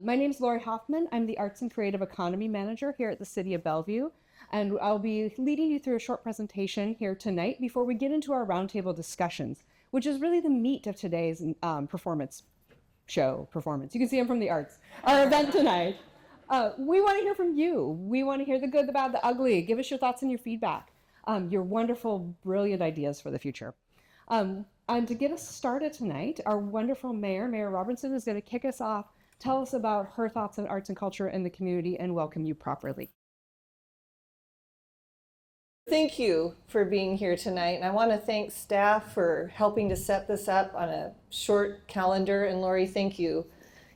My name is Lori Hoffman. I'm the Arts and Creative Economy Manager here at the City of Bellevue, and I'll be leading you through a short presentation here tonight before we get into our roundtable discussions, which is really the meat of today's performance. You can see I'm from the arts. Our event tonight. We want to hear from you. We want to hear the good, the bad, the ugly. Give us your thoughts and your feedback, your wonderful, brilliant ideas for the future. And to get us started tonight, our wonderful mayor, Mayor Robertson, is going to kick us off, tell us about her thoughts on arts and culture in the community, and welcome you properly. Thank you for being here tonight. And I want to thank staff for helping to set this up on a short calendar. And Lori, thank you.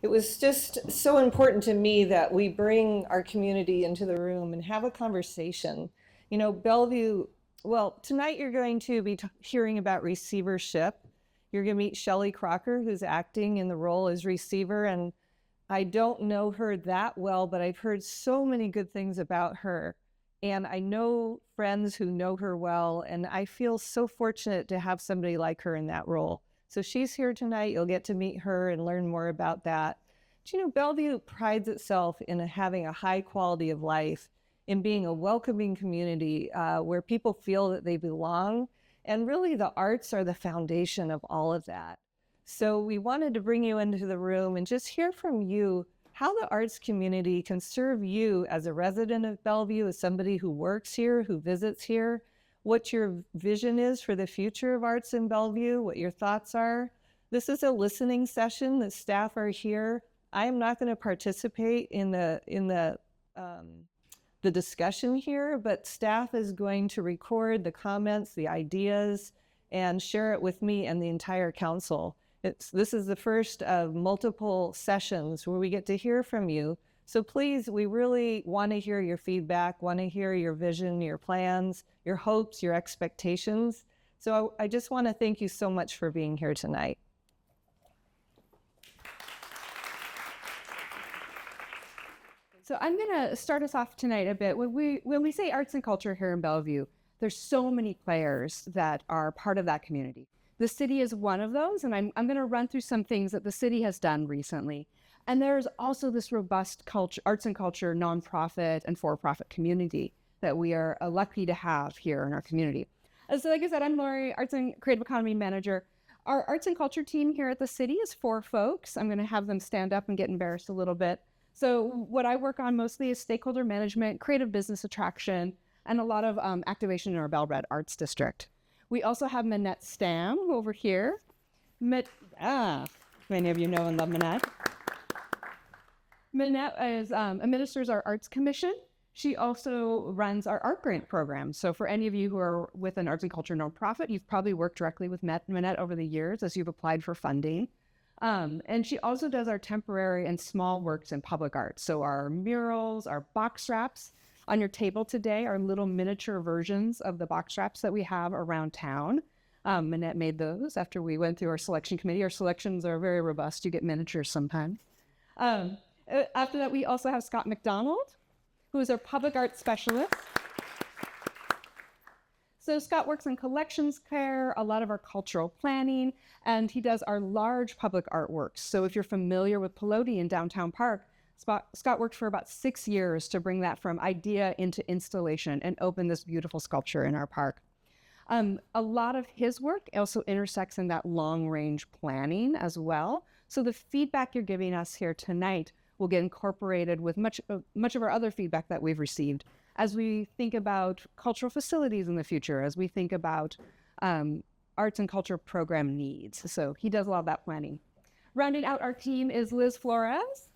It was just so important to me that we bring our community into the room and have a conversation. You know, Bellevue, well, tonight you're going to be hearing about receivership. You're going to meet Shelley Crocker, who's acting in the role as receiver. And I don't know her that well, but I've heard so many good things about her. And I know friends who know her well, and I feel so fortunate to have somebody like her in that role. So she's here tonight. You'll get to meet her and learn more about that. But you know, Bellevue prides itself in having a high quality of life, in being a welcoming community where people feel that they belong. And really, the arts are the foundation of all of that. So we wanted to bring you into the room and just hear from you how the arts community can serve you as a resident of Bellevue, as somebody who works here, who visits here, what your vision is for the future of arts in Bellevue, what your thoughts are. This is a listening session. The staff are here. I am not going to participate in the discussion here, but staff is going to record the comments, the ideas, and share it with me and the entire council. This is the first of multiple sessions where we get to hear from you. So please, we really want to hear your feedback, want to hear your vision, your plans, your hopes, your expectations. So I just want to thank you so much for being here tonight. So I'm going to start us off tonight a bit. When we say arts and culture here in Bellevue, there's so many players that are part of that community. The city is one of those, and I'm going to run through some things that the city has done recently. And there's also this robust arts and culture nonprofit and for-profit community that we are lucky to have here in our community. So like I said, I'm Lori, Arts and Creative Economy Manager. Our arts and culture team here at the city is 4 folks. I'm going to have them stand up and get embarrassed a little bit. So what I work on mostly is stakeholder management, creative business attraction, and a lot of activation in our Bell-Red Arts District. We also have Manette Stam over here. Many of you know and love Manette. Manette administers our Arts Commission. She also runs our art grant program. So for any of you who are with an arts and culture nonprofit, you've probably worked directly with Manette over the years as you've applied for funding. And she also does our temporary and small works in public art. So our murals, our box wraps. On your table today are little miniature versions of the box wraps that we have around town. Manette made those after we went through our selection committee. Our selections are very robust. You get miniatures sometimes. After that, we also have Scott McDonald, who is our public art specialist. So Scott works in collections care, a lot of our cultural planning, and he does our large public artworks. So if you're familiar with Pelote in Downtown Park, Scott worked for about 6 years to bring that from idea into installation and open this beautiful sculpture in our park. A lot of his work also intersects in that long-range planning as well. So the feedback you're giving us here tonight will get incorporated with much of our other feedback that we've received as we think about cultural facilities in the future, as we think about arts and culture program needs. So he does a lot of that planning. Rounding out our team is Liz Flores.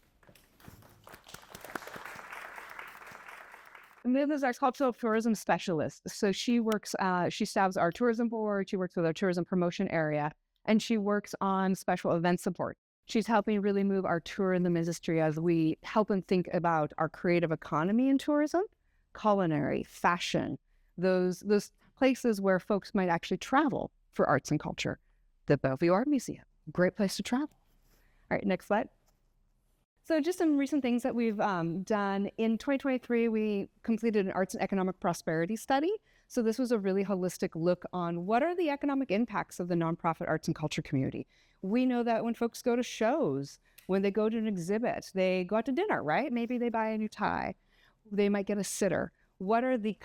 Liz is our cultural tourism specialist. So she works, she staffs our tourism board, she works with our tourism promotion area, and she works on special event support. She's helping really move our tourism industry as we help and think about our creative economy in tourism, culinary, fashion, those places where folks might actually travel for arts and culture. The Bellevue Art Museum, great place to travel. All right, next slide. So just some recent things that we've done. In 2023, we completed an arts and economic prosperity study. So this was a really holistic look on what are the economic impacts of the nonprofit arts and culture community. We know that when folks go to shows, When they go to an exhibit, they go out to dinner, right? Maybe they buy a new tie. They might get a sitter. What are the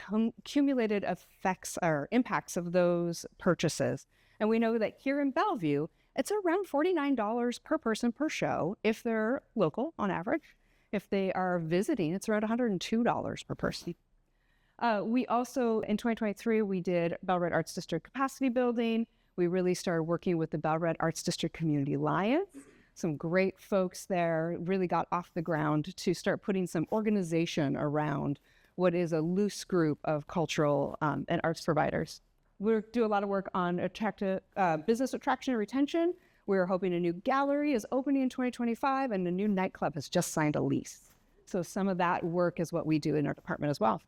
cumulated effects or impacts of those purchases? And we know that here in Bellevue, it's around $49 per person per show if they're local on average. If they are visiting, it's around $102 per person. We also, in 2023, we did Bell-Red Arts District capacity building. We really started working with the Bell-Red Arts District Community Alliance. Some great folks there really got off the ground to start putting some organization around what is a loose group of cultural and arts providers. We do a lot of work on business attraction and retention. We're hoping a new gallery is opening in 2025 and a new nightclub has just signed a lease. So some of that work is what we do in our department as well.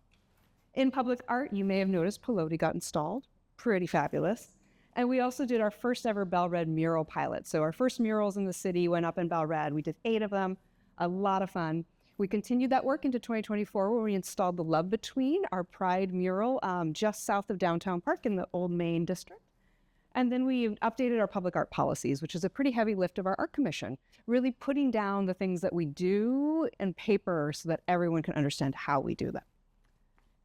In public art, you may have noticed Pelote got installed. Pretty fabulous. And we also did our first ever Bell-Red mural pilot. So our first murals in the city went up in Bell-Red. We did 8 of them, a lot of fun. We continued that work into 2024 where we installed the Love Between, our Pride mural, just south of Downtown Park in the Old Main District. And then we updated our public art policies, which is a pretty heavy lift of our art commission, really putting down the things that we do in paper so that everyone can understand how we do them.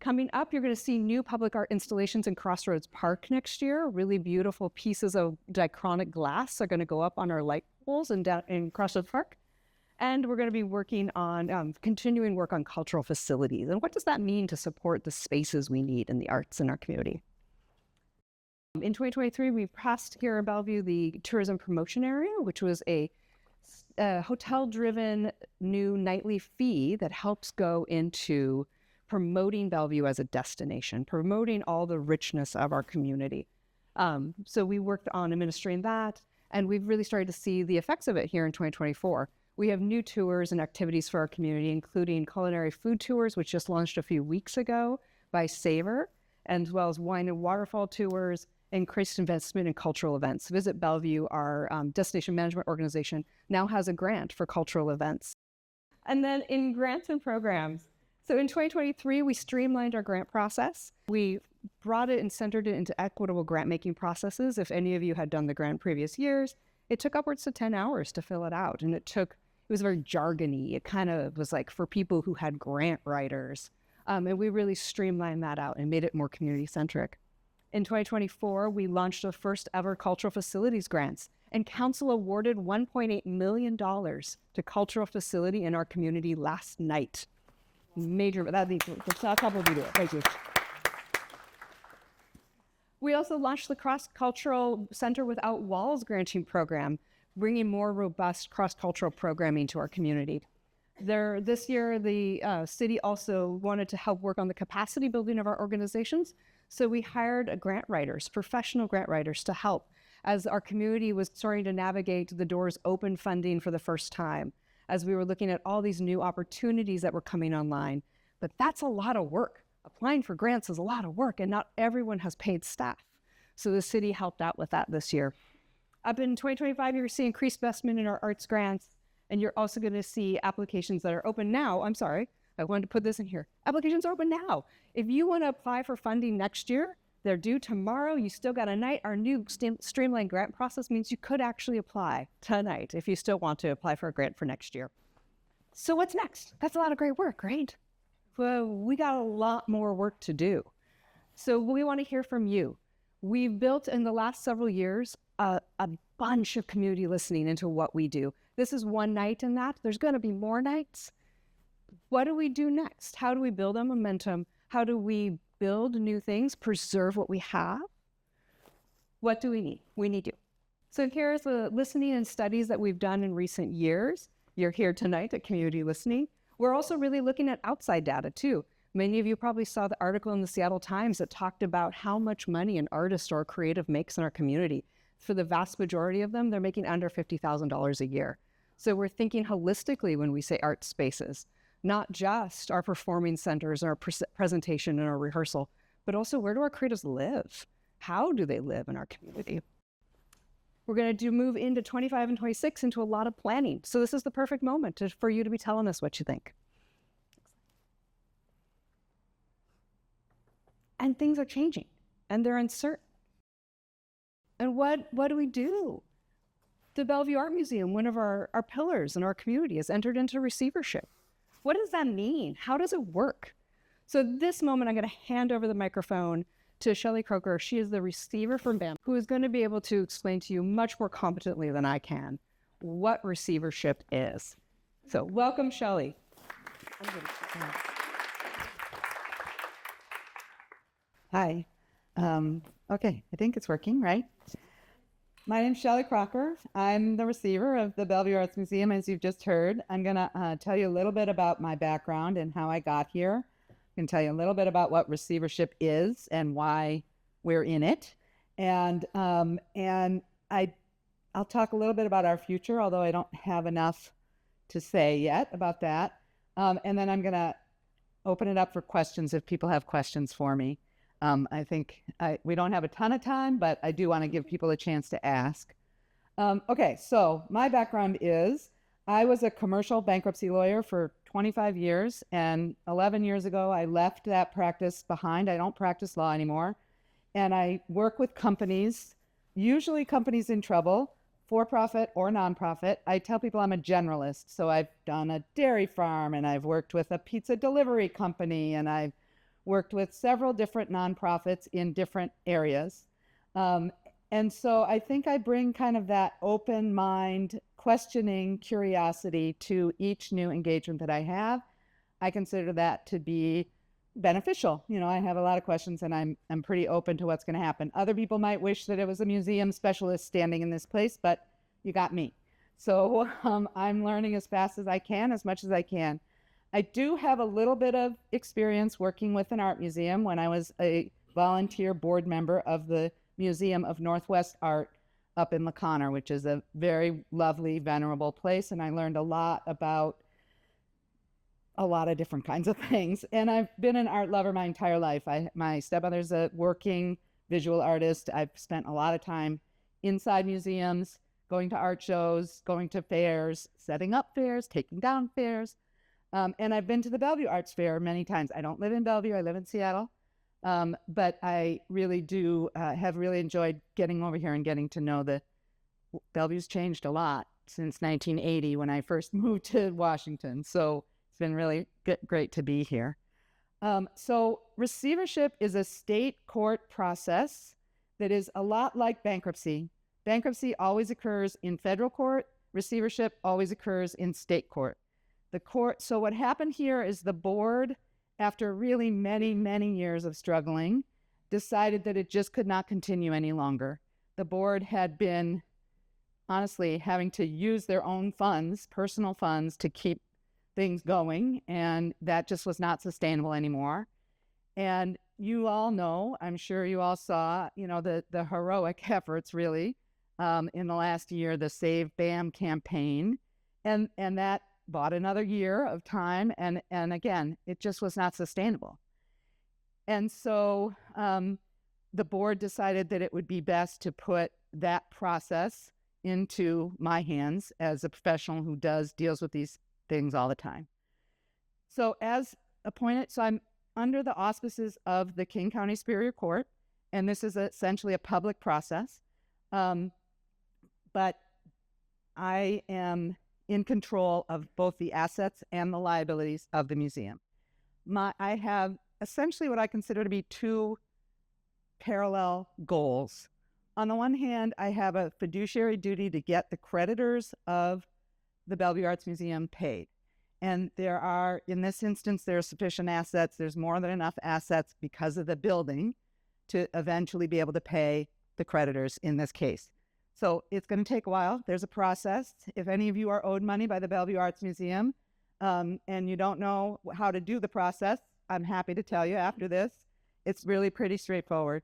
Coming up, you're going to see new public art installations in Crossroads Park next year. Really beautiful pieces of diachronic glass are going to go up on our light poles in Crossroads Park. And we're going to be working on continuing work on cultural facilities. And what does that mean to support the spaces we need in the arts in our community? In 2023, we passed here in Bellevue the tourism promotion area, which was a hotel-driven new nightly fee that helps go into promoting Bellevue as a destination, promoting all the richness of our community. So we worked on administering that, and we've really started to see the effects of it here in 2024. We have new tours and activities for our community, including culinary food tours, which just launched a few weeks ago by Savor, as well as wine and waterfall tours, increased investment in cultural events. Visit Bellevue, our destination management organization, now has a grant for cultural events. And then in grants and programs, so in 2023, we streamlined our grant process. We brought it and centered it into equitable grant-making processes. If any of you had done the grant previous years, it took upwards to 10 hours to fill it out. And it was very jargony. It kind of was like for people who had grant writers. And we really streamlined that out and made it more community-centric. In 2024, we launched the first ever cultural facilities grants, and council awarded $1.8 million to cultural facility in our community last night. Major, that's a couple of you do it. Thank you. We also launched the Cross-Cultural Center Without Walls granting program, bringing more robust cross-cultural programming to our community. This year, the city also wanted to help work on the capacity building of our organizations, so we hired professional grant writers to help as our community was starting to navigate the Doors Open funding for the first time, as we were looking at all these new opportunities that were coming online. But that's a lot of work. Applying for grants is a lot of work, and not everyone has paid staff. So the city helped out with that this year. Up in 2025, you're going to see increased investment in our arts grants, and you're also going to see applications that are open now. I'm sorry, I wanted to put this in here. Applications are open now. If you want to apply for funding next year, they're due tomorrow. You still got a night. Our new streamlined grant process means you could actually apply tonight if you still want to apply for a grant for next year. So what's next? That's a lot of great work, right? Well, we got a lot more work to do. So we want to hear from you. We've built in the last several years a bunch of community listening into what we do. This is one night in that. There's going to be more nights. What do we do next? How do we build a momentum? How do we build new things, preserve what we have? What do we need? We need you. So here's the listening and studies that we've done in recent years. You're here tonight at Community Listening. We're also really looking at outside data too. Many of you probably saw the article in the Seattle Times that talked about how much money an artist or a creative makes in our community. For the vast majority of them, they're making under $50,000 a year. So we're thinking holistically when we say art spaces, not just our performing centers, our presentation and our rehearsal, but also where do our creatives live? How do they live in our community? We're going to move into 25 and 26 into a lot of planning. So this is the perfect moment for you to be telling us what you think. And things are changing and they're uncertain. And what do we do? the Bellevue Art Museum, one of our pillars in our community, has entered into receivership. What does that mean? How does it work? So this moment, I'm going to hand over the microphone to Shelley Croker. She is the receiver from BAM, who is going to be able to explain to you much more competently than I can what receivership is. So welcome, Shelley. Hi. Okay, I think it's working, right? My name's Shelley Crocker. I'm the receiver of the Bellevue Arts Museum, as you've just heard. I'm going to tell you a little bit about my background and how I got here. I can tell you a little bit about what receivership is and why we're in it. And I'll talk a little bit about our future, although I don't have enough to say yet about that. And then I'm going to open it up for questions if people have questions for me. I think we don't have a ton of time, but I do want to give people a chance to ask. Okay, so my background is I was a commercial bankruptcy lawyer for 25 years, and 11 years ago, I left that practice behind. I don't practice law anymore, and I work with companies, usually companies in trouble, for-profit or nonprofit. I tell people I'm a generalist, so I've done a dairy farm, and I've worked with a pizza delivery company, and I've worked with several different nonprofits in different areas. And so I think I bring kind of that open mind, questioning curiosity to each new engagement that I have. I consider that to be beneficial. You know, I have a lot of questions and I'm pretty open to what's going to happen. Other people might wish that it was a museum specialist standing in this place, but you got me. So I'm learning as fast as I can, as much as I can. I do have a little bit of experience working with an art museum when I was a volunteer board member of the Museum of Northwest Art up in La Conner, which is a very lovely, venerable place. And I learned a lot about a lot of different kinds of things. And I've been an art lover my entire life. My stepmother's a working visual artist. I've spent a lot of time inside museums, going to art shows, going to fairs, setting up fairs, taking down fairs. And I've been to the Bellevue Arts Fair many times. I don't live in Bellevue, I live in Seattle. But I really do have really enjoyed getting over here and getting to know Bellevue's changed a lot since 1980 when I first moved to Washington. So it's been really great to be here. So receivership is a state court process that is a lot like bankruptcy. Bankruptcy always occurs in federal court. Receivership always occurs in state court. So what happened here is the board, after really many, many years of struggling, decided that it just could not continue any longer. The board had been, honestly, having to use their own funds, personal funds, to keep things going, and that just was not sustainable anymore. And you all know, I'm sure you all saw, the heroic efforts, really, in the last year, the Save BAM campaign, and that bought another year of time, and again, it just was not sustainable. And so the board decided that it would be best to put that process into my hands as a professional who deals with these things all the time. So I'm under the auspices of the King County Superior Court, and this is essentially a public process, but I am in control of both the assets and the liabilities of the museum. I have essentially what I consider to be two parallel goals. On the one hand, I have a fiduciary duty to get the creditors of the Bellevue Arts Museum paid. And in this instance, there are sufficient assets. There's more than enough assets because of the building to eventually be able to pay the creditors in this case. So it's going to take a while. There's a process. If any of you are owed money by the Bellevue Arts Museum and you don't know how to do the process, I'm happy to tell you after this. It's really pretty straightforward.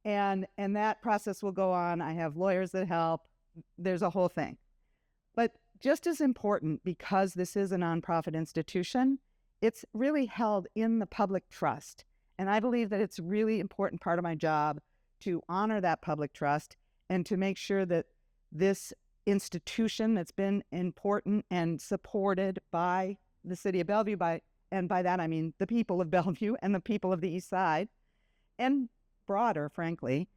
And that process will go on. I have lawyers that help. There's a whole thing. But just as important, because this is a nonprofit institution, it's really held in the public trust. And I believe that it's a really important part of my job to honor that public trust and to make sure that this institution that's been important and supported by the city of Bellevue, and by that I mean the people of Bellevue and the people of the East Side, and broader, frankly,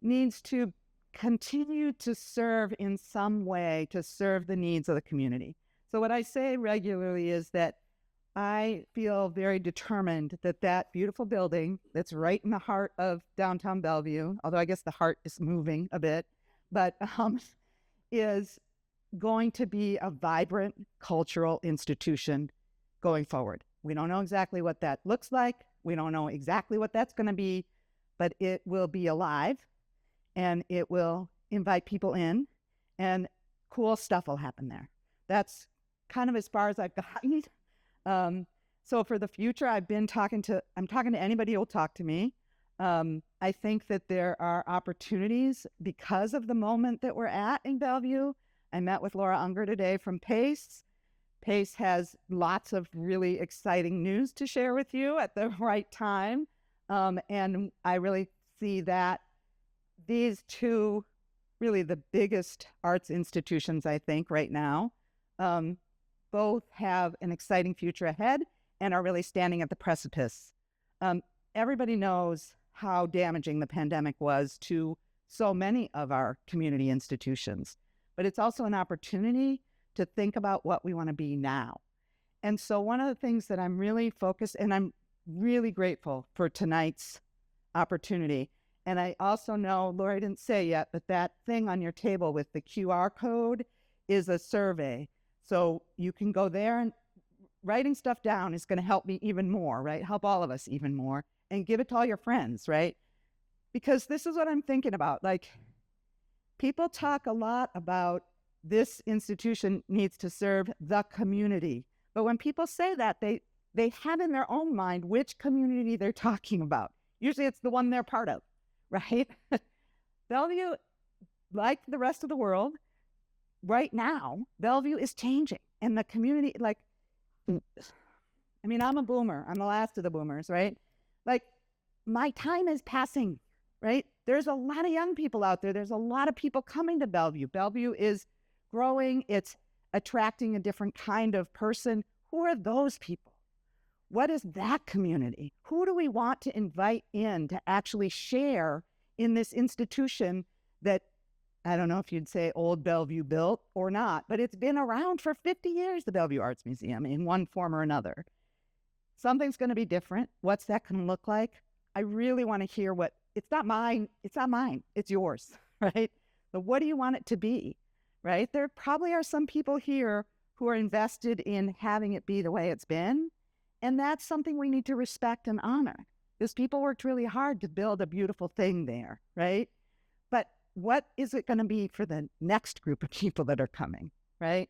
needs to continue to serve in some way to serve the needs of the community. So what I say regularly is that I feel very determined that that beautiful building that's right in the heart of downtown Bellevue, although I guess the heart is moving a bit, but is going to be a vibrant cultural institution going forward. We don't know exactly what that looks like. We don't know exactly what that's going to be, but it will be alive and it will invite people in and cool stuff will happen there. That's kind of as far as I've gotten. So for the future, I'm talking to anybody who will talk to me. I think that there are opportunities because of the moment that we're at in Bellevue. I met with Laura Unger today from PACE. PACE has lots of really exciting news to share with you at the right time. And I really see that these two, really the biggest arts institutions, I think, right now, both have an exciting future ahead and are really standing at the precipice. Everybody knows how damaging the pandemic was to so many of our community institutions, but it's also an opportunity to think about what we want to be now. And so one of the things that I'm really focused, and I'm really grateful for tonight's opportunity. And I also know, Lori didn't say yet, but that thing on your table with the QR code is a survey. So you can go there, and writing stuff down is going to help me even more, right? Help all of us even more, and give it to all your friends, right? Because this is what I'm thinking about. Like, people talk a lot about this institution needs to serve the community. But when people say that, they have in their own mind which community they're talking about. Usually it's the one they're part of, right? Bellevue, like the rest of the world, right now, Bellevue is changing. And the community, like, I mean, I'm a boomer. I'm the last of the boomers, right? Like, my time is passing, right? There's a lot of young people out there. There's a lot of people coming to Bellevue. Bellevue is growing. It's attracting a different kind of person. Who are those people? What is that community? Who do we want to invite in to actually share in this institution that, I don't know if you'd say old Bellevue built or not, but it's been around for 50 years, the Bellevue Arts Museum, in one form or another. Something's going to be different. What's that going to look like? I really want to hear what, it's not mine, it's yours, right? But what do you want it to be, right? There probably are some people here who are invested in having it be the way it's been, and that's something we need to respect and honor. Because people worked really hard to build a beautiful thing there, right? But what is it going to be for the next group of people that are coming, right?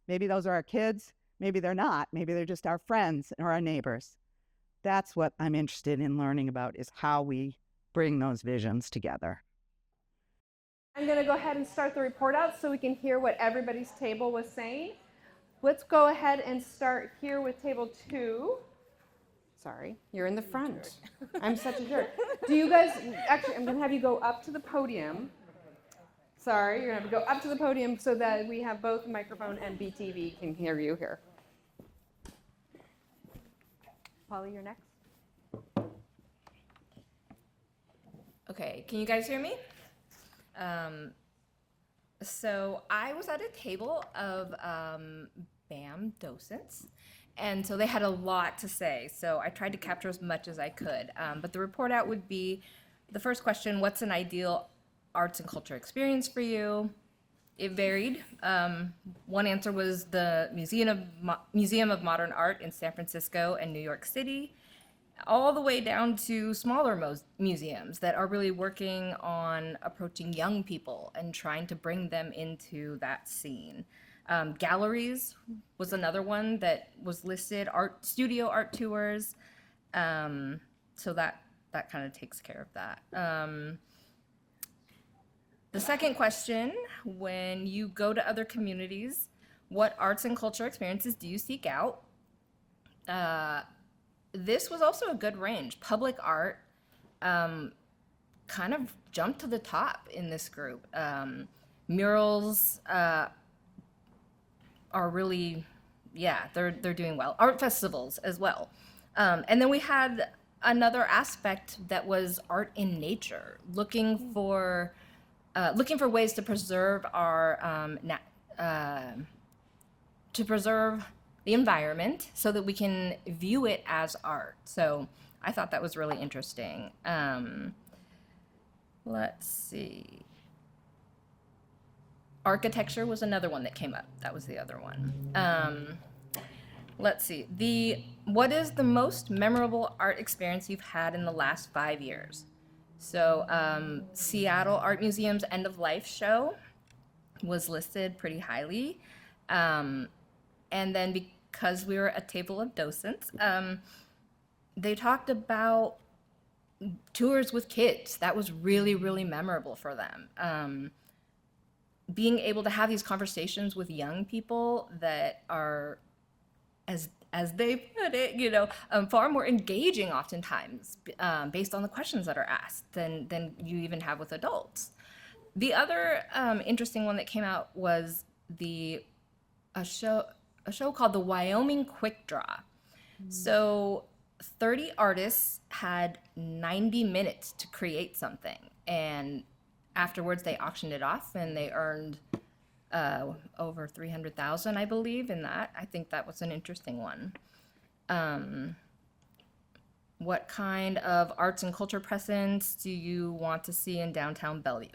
Maybe those are our kids. Maybe they're not. Maybe they're just our friends or our neighbors. That's what I'm interested in learning about, is how we bring those visions together. I'm going to go ahead and start the report out so we can hear what everybody's table was saying. Let's go ahead and start here with table 2. Sorry, you're in the front. I'm such a jerk. Do you guys, actually, I'm going to have you go up to the podium. Sorry, you're going to have to go up to the podium so that we have both microphone and BTV can hear you here. Polly, you're next. Okay, can you guys hear me? So I was at a table of BAM docents, and so they had a lot to say. So I tried to capture as much as I could. But the report out would be, the first question, what's an ideal arts and culture experience for you? It varied. One answer was the Museum of Modern Art in San Francisco and New York City, all the way down to smaller museums that are really working on approaching young people and trying to bring them into that scene. Galleries was another one that was listed, studio art tours. So that kind of takes care of that. The second question, when you go to other communities, what arts and culture experiences do you seek out? This was also a good range. Public art kind of jumped to the top in this group. Murals are really, they're doing well. Art festivals as well. And then we had another aspect that was art in nature, looking for looking for ways to preserve our to preserve the environment so that we can view it as art. So I thought that was really interesting. Let's see. Architecture was another one that came up. That was the other one. Let's see. What is the most memorable art experience you've had in the last 5 years? So Seattle Art Museum's End of Life show was listed pretty highly. And then because we were a table of docents, they talked about tours with kids. That was really, really memorable for them. Being able to have these conversations with young people that are, as they put it, far more engaging oftentimes, based on the questions that are asked than you even have with adults. The other interesting one that came out was a show called the Wyoming Quick Draw. So 30 artists had 90 minutes to create something, and afterwards they auctioned it off and they earned over 300,000, I believe, in that. I think that was an interesting one. What kind of arts and culture presence do you want to see in downtown Bellevue?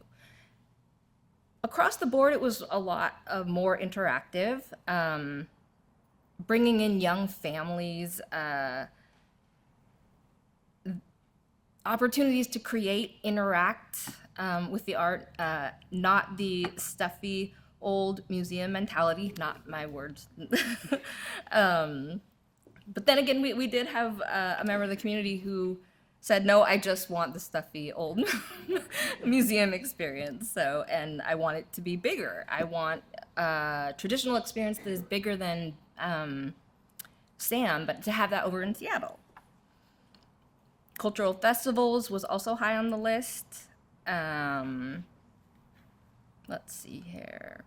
Across the board, it was a lot of more interactive, bringing in young families, opportunities to create, interact with the art, not the stuffy old museum mentality, not my words. But then again, we did have a member of the community who said, no, I just want the stuffy old museum experience. So, and I want it to be bigger. I want a traditional experience that is bigger than SAM, but to have that over in Seattle. Cultural festivals was also high on the list. Let's see here.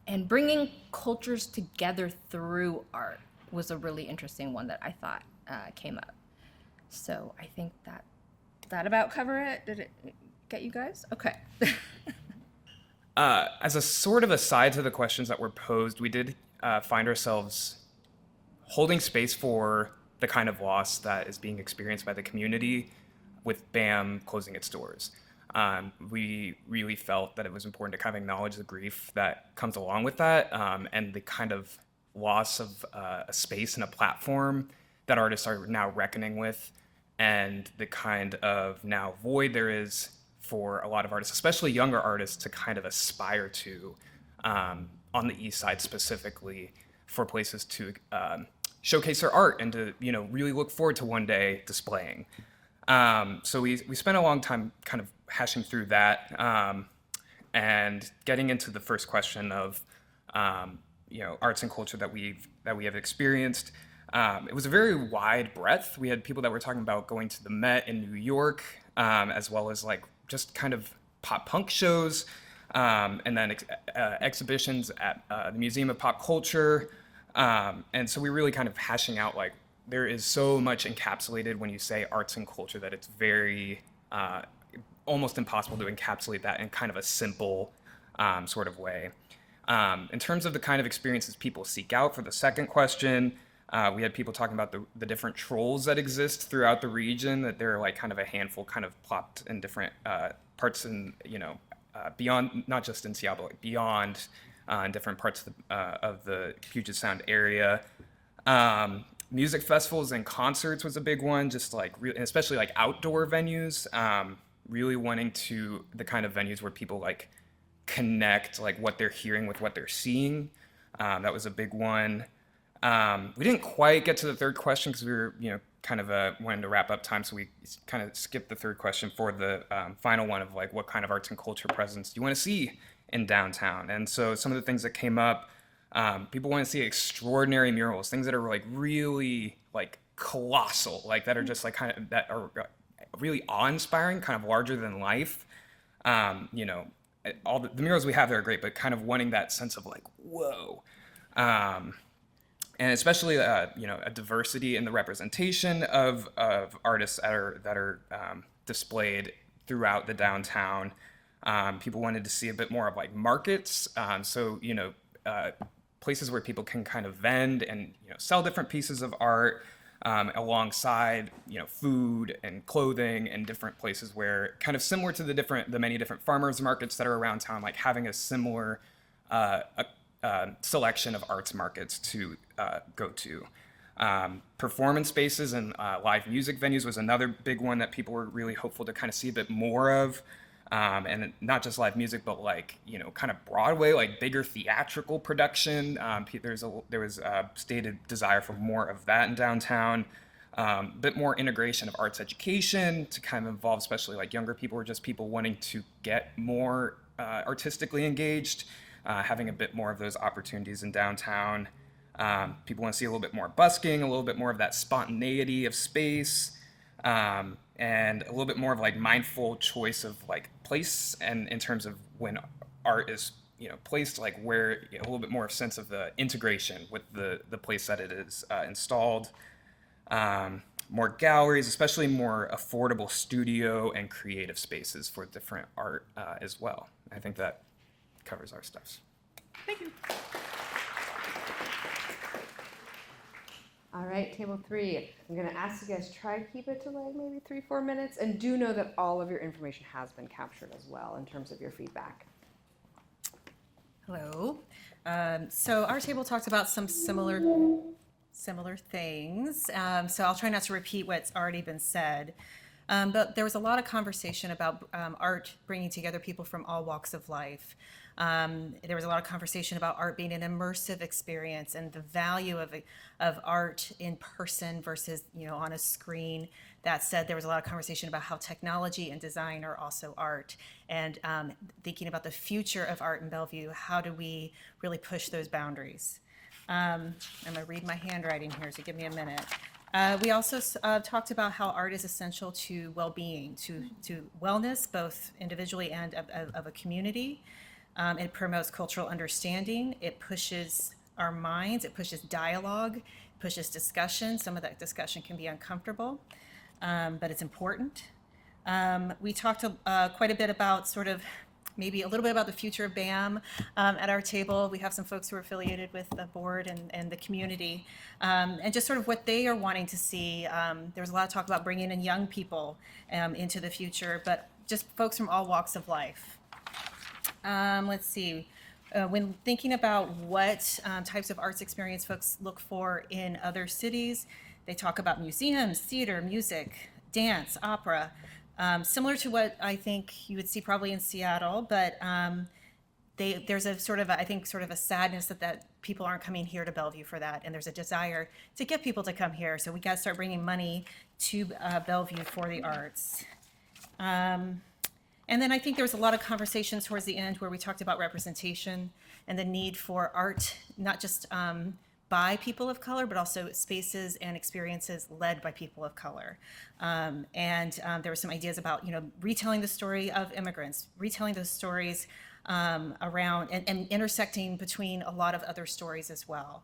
And bringing cultures together through art was a really interesting one that I thought came up. So I think that about cover it. Did it get you guys? Okay. As a sort of aside to the questions that were posed, we did find ourselves holding space for the kind of loss that is being experienced by the community with BAM closing its doors. We really felt that it was important to kind of acknowledge the grief that comes along with that, and the kind of loss of a space and a platform that artists are now reckoning with, and the kind of now void there is for a lot of artists, especially younger artists, to kind of aspire to, on the East Side specifically, for places to showcase their art and to really look forward to one day displaying. So we spent a long time kind of hashing through that, and getting into the first question of arts and culture that we have experienced. It was a very wide breadth. We had people that were talking about going to the Met in New York, as well as like just kind of pop punk shows, and then exhibitions at the Museum of Pop Culture. And so we're really kind of hashing out, like, there is so much encapsulated when you say arts and culture that it's very almost impossible to encapsulate that in kind of a simple sort of way. In terms of the kind of experiences people seek out for the second question, we had people talking about the different trolls that exist throughout the region, that there are like kind of a handful kind of plopped in different parts in, beyond, not just in Seattle, like beyond in different parts of the Puget Sound area. Music festivals and concerts was a big one, just like, especially like outdoor venues, really wanting to, the kind of venues where people like connect like what they're hearing with what they're seeing. That was a big one. We didn't quite get to the third question because we were, kind of wanting to wrap up time, so we kind of skipped the third question for the final one of like, what kind of arts and culture presence do you want to see in downtown? And so some of the things that came up, people want to see extraordinary murals, things that are like really like colossal, like that are just like kind of, that are really awe-inspiring, kind of larger than life. All the murals we have there are great, but kind of wanting that sense of like, whoa. And especially, a diversity in the representation of artists that are displayed throughout the downtown. People wanted to see a bit more of like markets. Places where people can kind of vend and sell different pieces of art alongside food and clothing, and different places where kind of similar to the many different farmers markets that are around town, like having a similar selection of arts markets to go to. Performance spaces and live music venues was another big one that people were really hopeful to kind of see a bit more of. And not just live music, but like, kind of Broadway, like bigger theatrical production. There was a stated desire for more of that in downtown. A bit more integration of arts education to kind of involve especially like younger people, or just people wanting to get more artistically engaged, having a bit more of those opportunities in downtown. People want to see a little bit more busking, a little bit more of that spontaneity of space. And a little bit more of like mindful choice of like place, and in terms of when art is placed, like where a little bit more sense of the integration with the place that it is installed. More galleries, especially more affordable studio and creative spaces for different art as well. I think that covers our stuff. All right, table 3. I'm going to ask you guys, try to keep it to like maybe 3-4 minutes, and do know that all of your information has been captured as well in terms of your feedback. Hello. So our table talked about some similar things. So I'll try not to repeat what's already been said. But there was a lot of conversation about art bringing together people from all walks of life. There was a lot of conversation about art being an immersive experience, and the value of art in person versus on a screen. That said, there was a lot of conversation about how technology and design are also art, and thinking about the future of art in Bellevue. How do we really push those boundaries? I'm gonna read my handwriting here, so give me a minute. We also talked about how art is essential to well-being, to wellness, both individually and of a community. It promotes cultural understanding. It pushes our minds. It pushes dialogue, pushes discussion. Some of that discussion can be uncomfortable, but it's important. We talked quite a bit about maybe a little bit about the future of BAM at our table. We have some folks who are affiliated with the board and the community, and just sort of what they are wanting to see. There was a lot of talk about bringing in young people into the future, but just folks from all walks of life. Let's see. When thinking about what types of arts experience folks look for in other cities, they talk about museums, theater, music, dance, opera. Similar to what I think you would see probably in Seattle, but there's a sort of a sadness that people aren't coming here to Bellevue for that, and there's a desire to get people to come here. So we got to start bringing money to Bellevue for the arts. And then I think there was a lot of conversations towards the end where we talked about representation and the need for art, not just by people of color, but also spaces and experiences led by people of color. And there were some ideas about, retelling the story of immigrants, retelling those stories around and intersecting between a lot of other stories as well.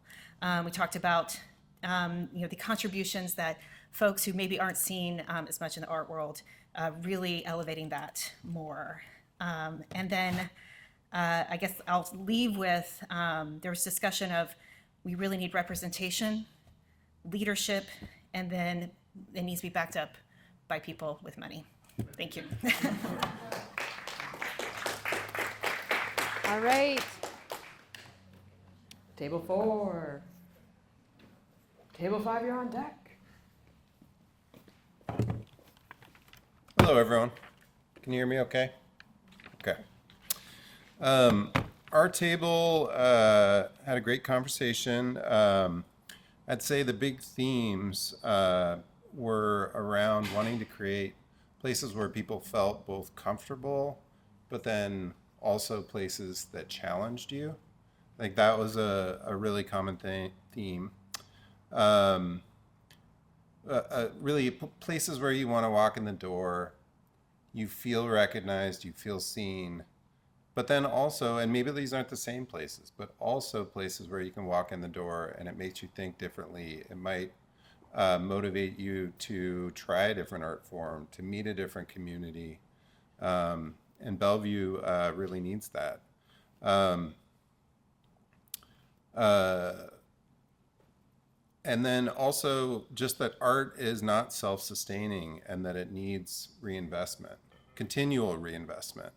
We talked about, the contributions that folks who maybe aren't seen as much in the art world, really elevating that more. And then I guess I'll leave with, there was discussion of, we really need representation, leadership, and then it needs to be backed up by people with money. Thank you. All right. Table 4. Table 5, you're on deck. Hello, everyone. Can you hear me okay? Okay. Our table had a great conversation. I'd say the big themes were around wanting to create places where people felt both comfortable, but then also places that challenged you. I think that was a really common theme. Really places where you want to walk in the door, you feel recognized, you feel seen, but then also, and maybe these aren't the same places, but also places where you can walk in the door and it makes you think differently. It might motivate you to try a different art form, to meet a different community. and Bellevue really needs that. Um, and then also just that art is not self-sustaining and that it needs reinvestment, continual reinvestment,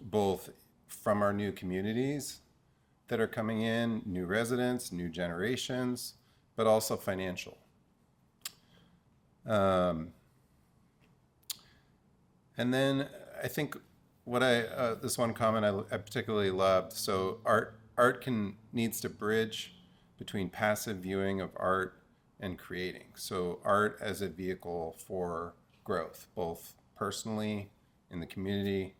both from our new communities that are coming in, new residents, new generations, but also financial. And then I think what this one comment I particularly loved. So art needs to bridge between passive viewing of art and creating. So art as a vehicle for growth, both personally in the community.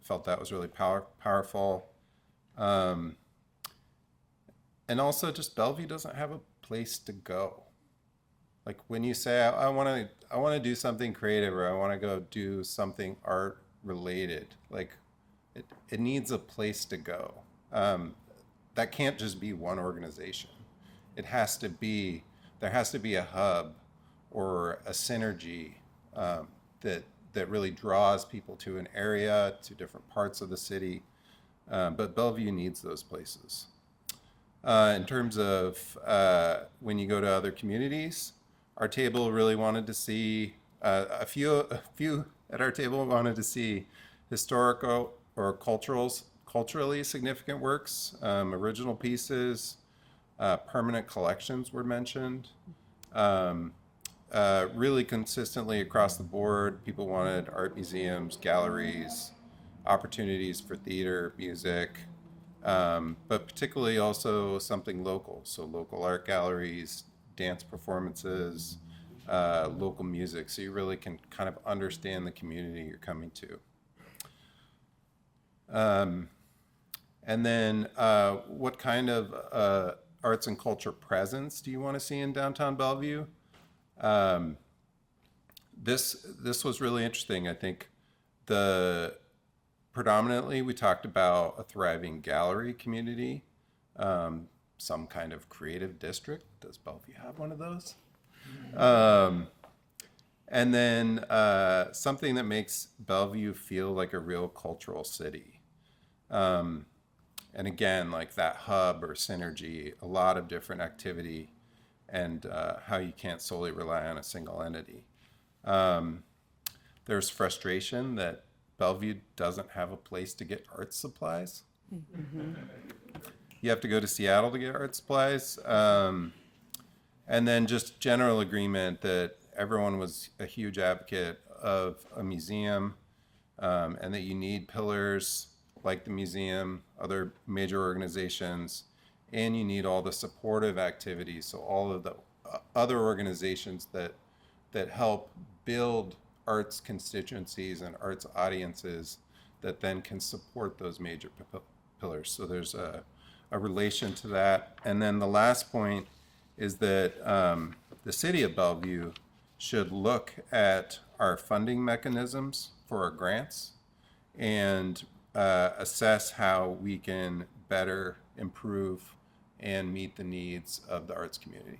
Felt that was really powerful. And also just Bellevue doesn't have a place to go. Like when you say, I want to do something creative, or I want to go do something art related, like it needs a place to go. That can't just be one organization. There has to be a hub or a synergy that really draws people to an area, to different parts of the city. But Bellevue needs those places. In terms of when you go to other communities, our table really wanted to see a few at our table wanted to see historical or culturally significant works, original pieces, permanent collections were mentioned. Really consistently across the board, people wanted art museums, galleries, opportunities for theater, music, but particularly also something local. So local art galleries, dance performances, local music. So you really can kind of understand the community you're coming to. And then what kind of arts and culture presence do you want to see in downtown Bellevue? This was really interesting. I think predominantly we talked about a thriving gallery community, some kind of creative district. Does Bellevue have one of those? And then something that makes Bellevue feel like a real cultural city. And again, like that hub or synergy, a lot of different activity, and how you can't solely rely on a single entity. There's frustration that Bellevue doesn't have a place to get art supplies. Mm-hmm. You have to go to Seattle to get art supplies. And then just general agreement that everyone was a huge advocate of a museum, and that you need pillars like the museum, other major organizations, and you need all the supportive activities. So all of the other organizations that help build arts constituencies and arts audiences that then can support those major pillars. So there's a relation to that. And then the last point is that the city of Bellevue should look at our funding mechanisms for our grants and assess how we can better improve and meet the needs of the arts community.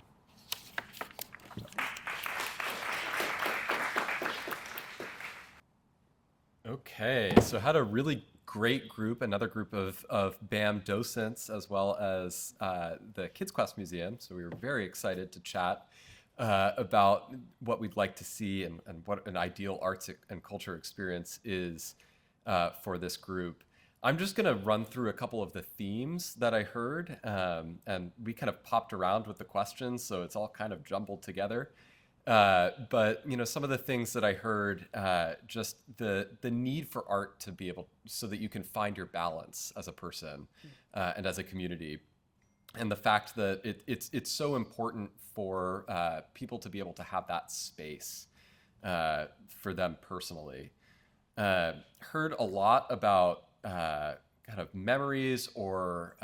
Okay, so had a really great group, another group of BAM docents, as well as the Kids Quest Museum. So we were very excited to chat about what we'd like to see and what an ideal arts and culture experience is for this group. I'm just going to run through a couple of the themes that I heard, and we kind of popped around with the questions, so it's all kind of jumbled together. But some of the things that I heard, just the need for art to be able, so that you can find your balance as a person and as a community, and the fact that it's so important for people to be able to have that space for them personally. Heard a lot about kind of memories or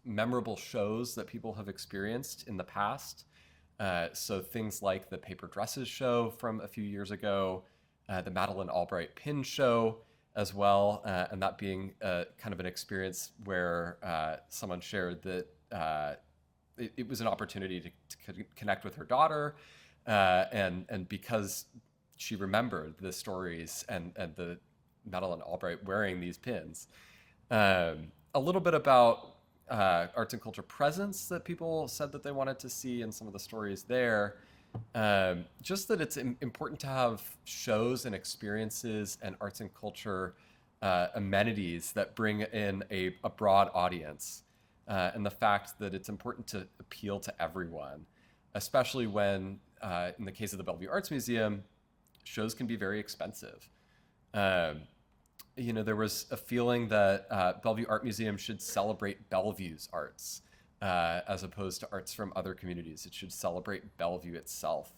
memorable shows that people have experienced in the past. So things like the Paper Dresses show from a few years ago, the Madeleine Albright Pin show as well, and that being kind of an experience where someone shared that it was an opportunity to connect with her daughter, and because she remembered the stories and the Madeleine Albright wearing these pins. A little bit about arts and culture presence that people said that they wanted to see and some of the stories there. Just that it's important to have shows and experiences and arts and culture amenities that bring in a broad audience. And the fact that it's important to appeal to everyone, especially when, in the case of the Bellevue Arts Museum, shows can be very expensive. There was a feeling that Bellevue Art Museum should celebrate Bellevue's arts as opposed to arts from other communities. It should celebrate Bellevue itself.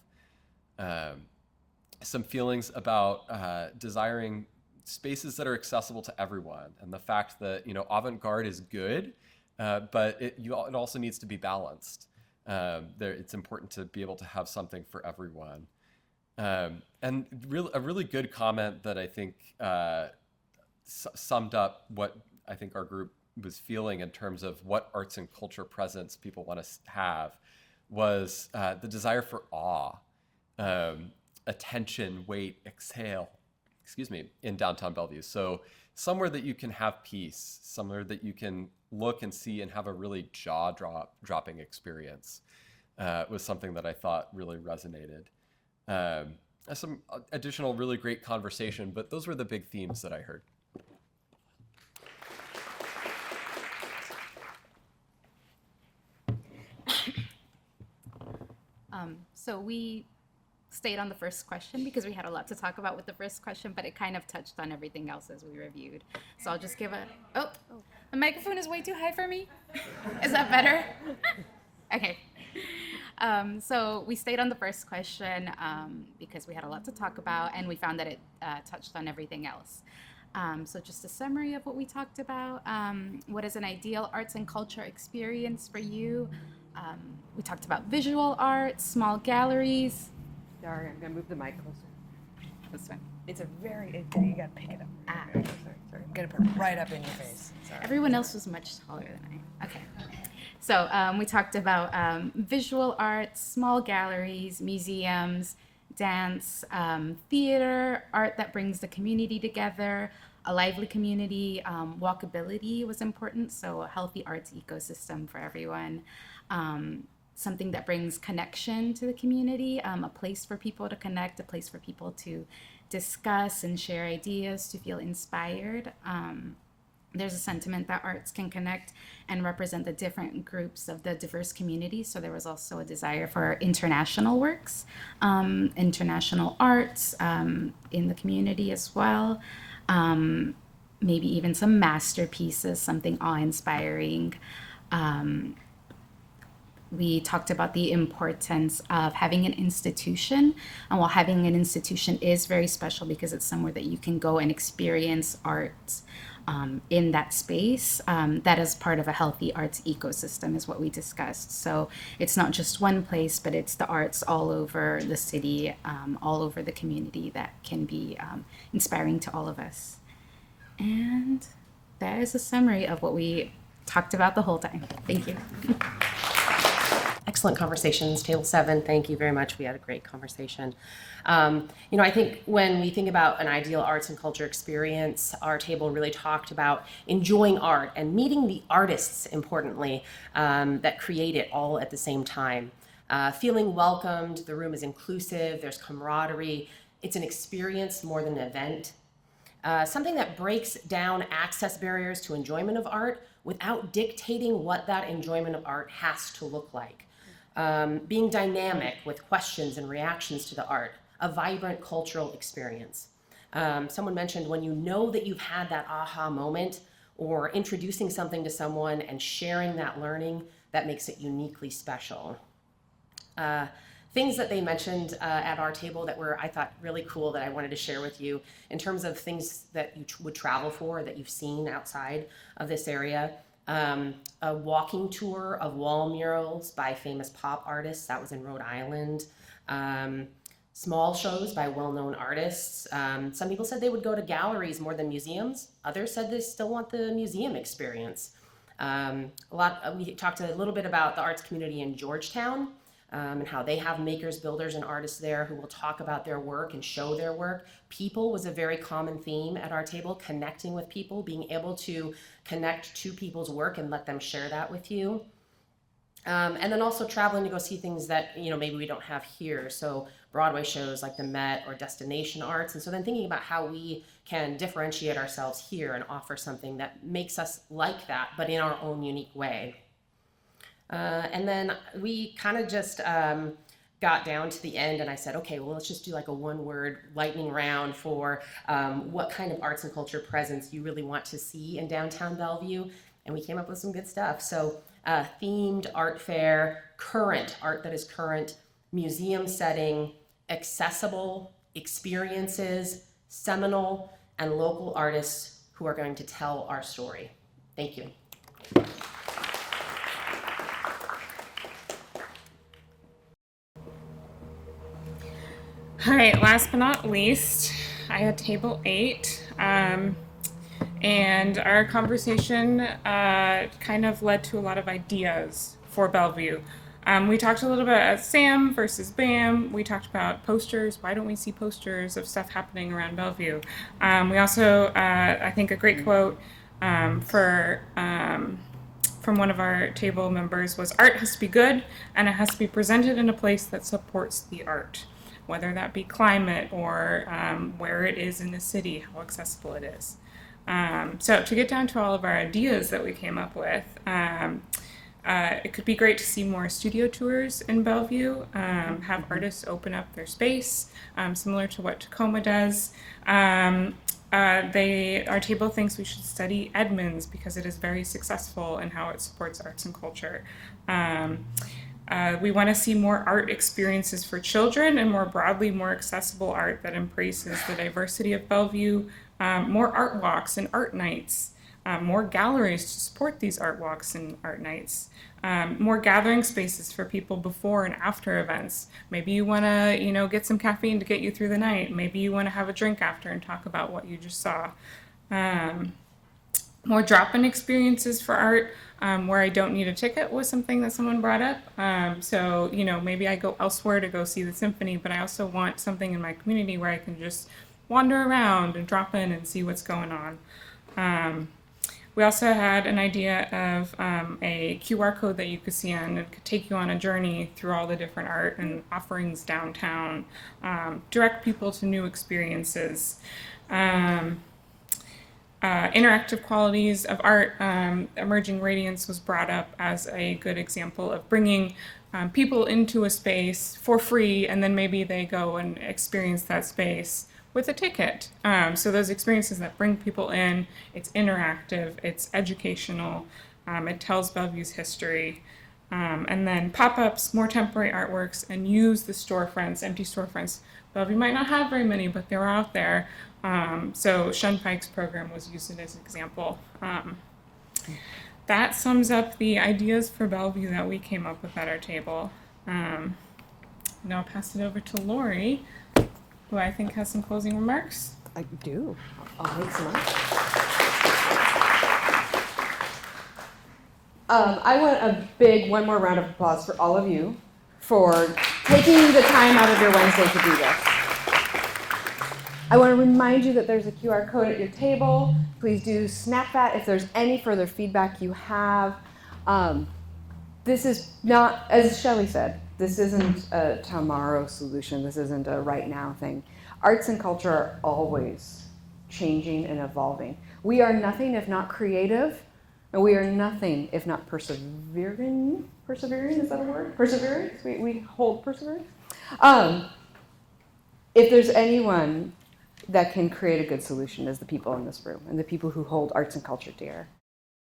Some feelings about desiring spaces that are accessible to everyone, and the fact that avant-garde is good, but it also needs to be balanced. It's important to be able to have something for everyone. And a really good comment that I think summed up what I think our group was feeling in terms of what arts and culture presence people want to have was the desire for awe, attention, wait, exhale, in downtown Bellevue. So somewhere that you can have peace, somewhere that you can look and see and have a really jaw-dropping experience was something that I thought really resonated. Some additional really great conversation, but those were the big themes that I heard. So we stayed on the first question because we had a lot to talk about with the first question, but it kind of touched on everything else as we reviewed. So I'll just give the microphone is way too high for me. Is that better? Okay. So we stayed on the first question because we had a lot to talk about, and we found that it touched on everything else. So just a summary of what we talked about. What is an ideal arts and culture experience for you? We talked about visual arts, small galleries. Sorry, I'm gonna move the mic closer. This one. It's a very, you gotta pick it up. Sorry. I'm gonna put it right up in your face. Sorry. Everyone else was much taller than I. Okay. So we talked about visual arts, small galleries, museums, dance, theater, art that brings the community together, a lively community. Walkability was important, so a healthy arts ecosystem for everyone. Something that brings connection to the community, a place for people to connect, a place for people to discuss and share ideas, to feel inspired. There's a sentiment that arts can connect and represent the different groups of the diverse communities. So there was also a desire for international works, international arts in the community as well. Maybe even some masterpieces, something awe-inspiring. We talked about the importance of having an institution. And while having an institution is very special because it's somewhere that you can go and experience art in that space, that is part of a healthy arts ecosystem is what we discussed. So it's not just one place, but it's the arts all over the city, all over the community that can be inspiring to all of us. And that is a summary of what we talked about the whole time. Thank you. Excellent conversations. Table 7, thank you very much. We had a great conversation. I think when we think about an ideal arts and culture experience, our table really talked about enjoying art and meeting the artists, importantly, that create it all at the same time. Feeling welcomed, the room is inclusive, there's camaraderie. It's an experience more than an event. Something that breaks down access barriers to enjoyment of art without dictating what that enjoyment of art has to look like. Being dynamic with questions and reactions to the art, a vibrant cultural experience. Someone mentioned when you know that you've had that aha moment or introducing something to someone and sharing that learning, that makes it uniquely special. Things that they mentioned at our table that were, I thought, really cool that I wanted to share with you in terms of things that you would travel for, that you've seen outside of this area. A walking tour of wall murals by famous pop artists. That was in Rhode Island. Small shows by well-known artists. Some people said they would go to galleries more than museums. Others said they still want the museum experience. We talked a little bit about the arts community in Georgetown. and how they have makers, builders, and artists there who will talk about their work and show their work. People was a very common theme at our table, connecting with people, being able to connect to people's work and let them share that with you. And then also traveling to go see things that, maybe we don't have here. So Broadway shows like the Met or Destination Arts. And so then thinking about how we can differentiate ourselves here and offer something that makes us like that, but in our own unique way. And then we kind of just got down to the end and I said, okay, well, let's just do like a one-word lightning round for what kind of arts and culture presence you really want to see in downtown Bellevue. And we came up with some good stuff. So themed art fair, current art that is current, museum setting, accessible experiences, seminal and local artists who are going to tell our story. Thank you. All right, last but not least, I had table 8. And our conversation kind of led to a lot of ideas for Bellevue. We talked a little bit about SAM versus BAM. We talked about posters. Why don't we see posters of stuff happening around Bellevue? We also, I think, a great quote from one of our table members was, art has to be good and it has to be presented in a place that supports the art, whether that be climate or where it is in the city, how accessible it is. So to get down to all of our ideas that we came up with, it could be great to see more studio tours in Bellevue, have artists open up their space, similar to what Tacoma does. Our table thinks we should study Edmonds because it is very successful in how it supports arts and culture. We want to see more art experiences for children and more broadly, more accessible art that embraces the diversity of Bellevue, more art walks and art nights, more galleries to support these art walks and art nights, more gathering spaces for people before and after events. Maybe you want to, get some caffeine to get you through the night. Maybe you want to have a drink after and talk about what you just saw. More drop-in experiences for art where I don't need a ticket was something that someone brought up. So, maybe I go elsewhere to go see the symphony, but I also want something in my community where I can just wander around and drop in and see what's going on. We also had an idea of a QR code that you could scan and could take you on a journey through all the different art and offerings downtown, direct people to new experiences. Interactive qualities of art, Emerging Radiance was brought up as a good example of bringing people into a space for free, and then maybe they go and experience that space with a ticket. So those experiences that bring people in, it's interactive, it's educational, it tells Bellevue's history. And then pop-ups, more temporary artworks, and use the storefronts, empty storefronts. Bellevue might not have very many, but they're out there. So Shun Pike's program was used as an example. That sums up the ideas for Bellevue that we came up with at our table. Now I'll pass it over to Lori, who I think has some closing remarks. I do. I'll make some up. I want a big one more round of applause for all of you for taking the time out of your Wednesday to do this. I want to remind you that there's a QR code at your table. Please do snap that if there's any further feedback you have. This is not, as Shelley said, this isn't a tomorrow solution. This isn't a right now thing. Arts and culture are always changing and evolving. We are nothing if not creative, and we are nothing if not persevering. Persevering, is that a word? Perseverance? We hold perseverance? If there's anyone that can create a good solution, is the people in this room and the people who hold arts and culture dear.